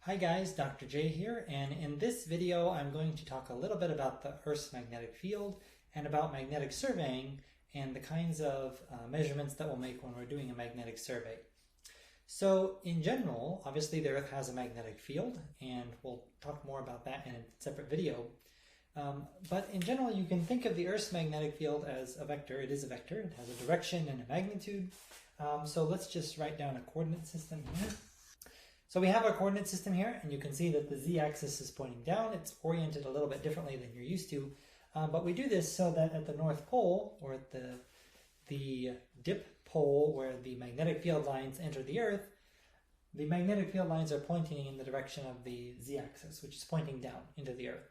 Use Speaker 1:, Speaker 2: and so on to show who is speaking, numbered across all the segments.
Speaker 1: Hi guys, Dr. J here, and in this video I'm going to talk a little bit about the Earth's magnetic field and about magnetic surveying and the kinds of measurements that we'll make when we're doing a magnetic survey. So in general, obviously the Earth has a magnetic field, and we'll talk more about that in a separate video. But in general, you can think of the Earth's magnetic field as a vector. It is a vector. It has a direction and a magnitude. So let's just write down a coordinate system here. So we have our coordinate system here, and you can see that the z-axis is pointing down. It's oriented a little bit differently than you're used to, but we do this so that at the North Pole, or at the dip pole where the magnetic field lines enter the Earth, the magnetic field lines are pointing in the direction of the z-axis, which is pointing down into the Earth.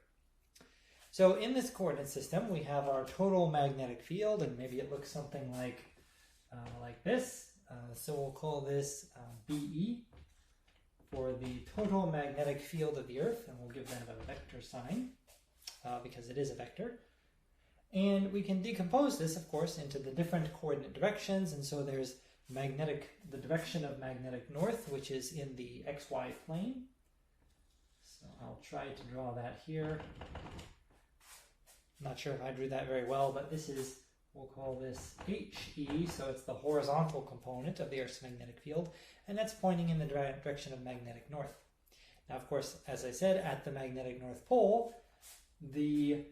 Speaker 1: So in this coordinate system, we have our total magnetic field, and maybe it looks something like this. So we'll call this BE. For the total magnetic field of the Earth, and we'll give that a vector sign because it is a vector. And we can decompose this, of course, into the different coordinate directions. And so there's the direction of magnetic north, which is in the XY plane. So I'll try to draw that here. I'm not sure if I drew that very well, but this is, we'll call this HE, so it's the horizontal component of the Earth's magnetic field, and that's pointing in the direction of magnetic north. Now, of course, as I said, at the magnetic North Pole, the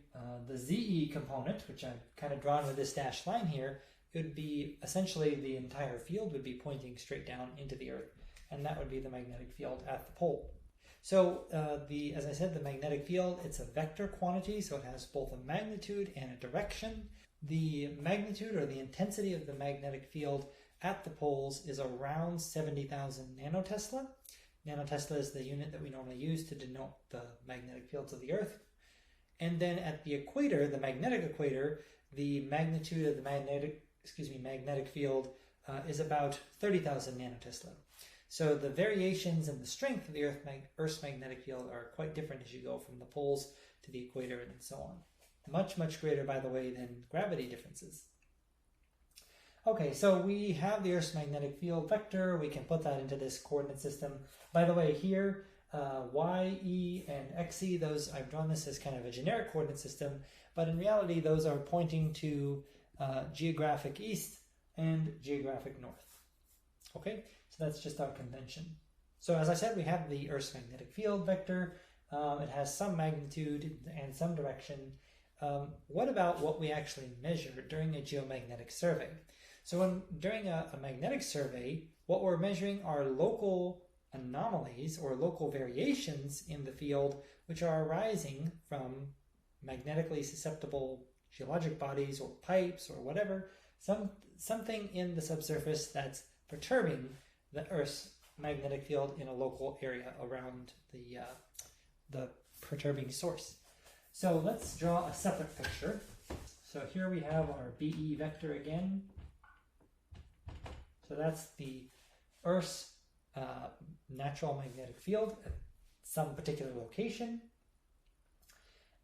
Speaker 1: ZE component, which I've kind of drawn with this dashed line here, would be essentially the entire field would be pointing straight down into the Earth, and that would be the magnetic field at the pole. So as I said, the magnetic field, it's a vector quantity, so it has both a magnitude and a direction. The magnitude or the intensity of the magnetic field at the poles is around 70,000 nanotesla. Nanotesla is the unit that we normally use to denote the magnetic fields of the Earth. And then at the equator, the magnetic equator, the magnitude of the magnetic field is about 30,000 nanotesla. So the variations in the strength of the Earth's magnetic field are quite different as you go from the poles to the equator and so on. Much, much greater, by the way, than gravity differences. Okay, so we have the Earth's magnetic field vector. We can put that into this coordinate system. By the way, here, Y, E, and XE, those I've drawn this as kind of a generic coordinate system, but in reality, those are pointing to geographic east and geographic north. Okay, so that's just our convention. So as I said, we have the Earth's magnetic field vector. It has some magnitude and some direction. What about what we actually measure during a geomagnetic survey? So during a magnetic survey, what we're measuring are local anomalies or local variations in the field which are arising from magnetically susceptible geologic bodies or pipes or whatever, something in the subsurface that's perturbing the Earth's magnetic field in a local area around the perturbing source. So let's draw a separate picture. So here we have our BE vector again. So that's the Earth's natural magnetic field at some particular location.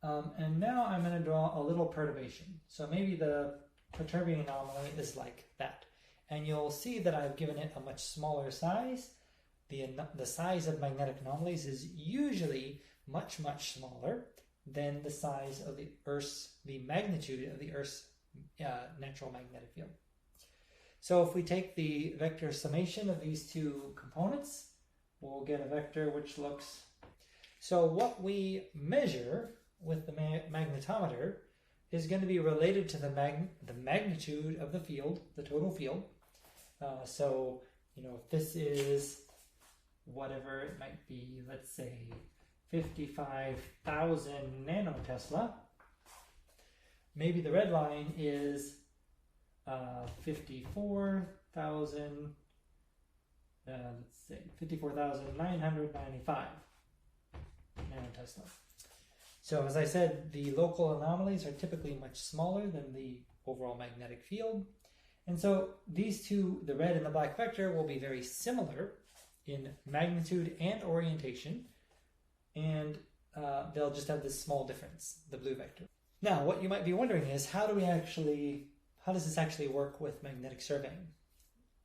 Speaker 1: And now I'm going to draw a little perturbation. So maybe the perturbing anomaly is like that. And you'll see that I've given it a much smaller size. The size of magnetic anomalies is usually much, much smaller than the size of the magnitude of the Earth's natural magnetic field. So if we take the vector summation of these two components, we'll get a vector which looks... So what we measure with the magnetometer is going to be related to the magnitude of the field, the total field. So, if this is whatever it might be, let's say 55,000 nanotesla. Maybe the red line is 54,000, let's say 54,995 nanotesla. So as I said, the local anomalies are typically much smaller than the overall magnetic field. And so these two, the red and the black vector, will be very similar in magnitude and orientation. And they'll just have this small difference, the blue vector. Now, what you might be wondering is, how does this actually work with magnetic surveying?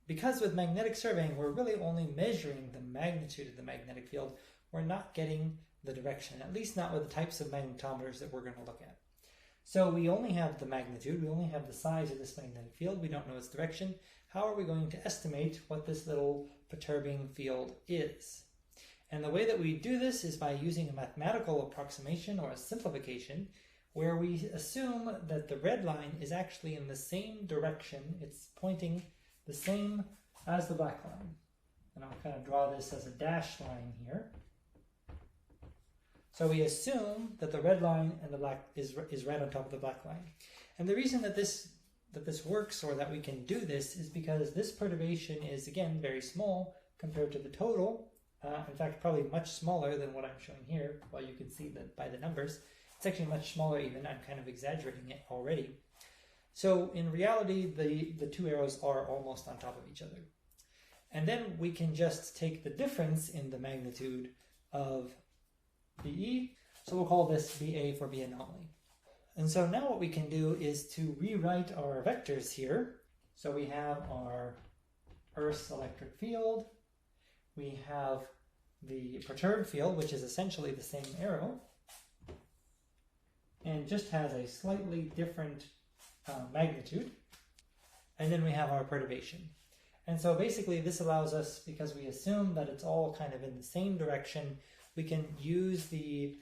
Speaker 1: Because with magnetic surveying, we're really only measuring the magnitude of the magnetic field. we're not getting the direction, at least not with the types of magnetometers that we're going to look at. So we only have the magnitude, we only have the size of this magnetic field, we don't know its direction. How are we going to estimate what this little perturbing field is? And the way that we do this is by using a mathematical approximation or a simplification, where we assume that the red line is actually in the same direction, it's pointing the same as the black line. And I'll kind of draw this as a dashed line here. So we assume that the red line and the black is right on top of the black line. And the reason that this works, or that we can do this, is because this perturbation is, again, very small compared to the total. In fact, probably much smaller than what I'm showing here. Well, you can see that by the numbers. It's actually much smaller even. I'm kind of exaggerating it already. So in reality, the two arrows are almost on top of each other. And then we can just take the difference in the magnitude of BE. So we'll call this BA for B anomaly. And so now what we can do is to rewrite our vectors here. So we have our Earth's electric field. We have the perturbed field, which is essentially the same arrow, and just has a slightly different magnitude. And then we have our perturbation. And so basically this allows us, because we assume that it's all kind of in the same direction, we can use the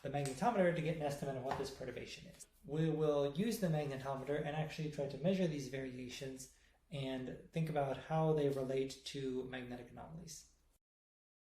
Speaker 1: magnetometer to get an estimate of what this perturbation is. We will use the magnetometer and actually try to measure these variations and think about how they relate to magnetic anomalies.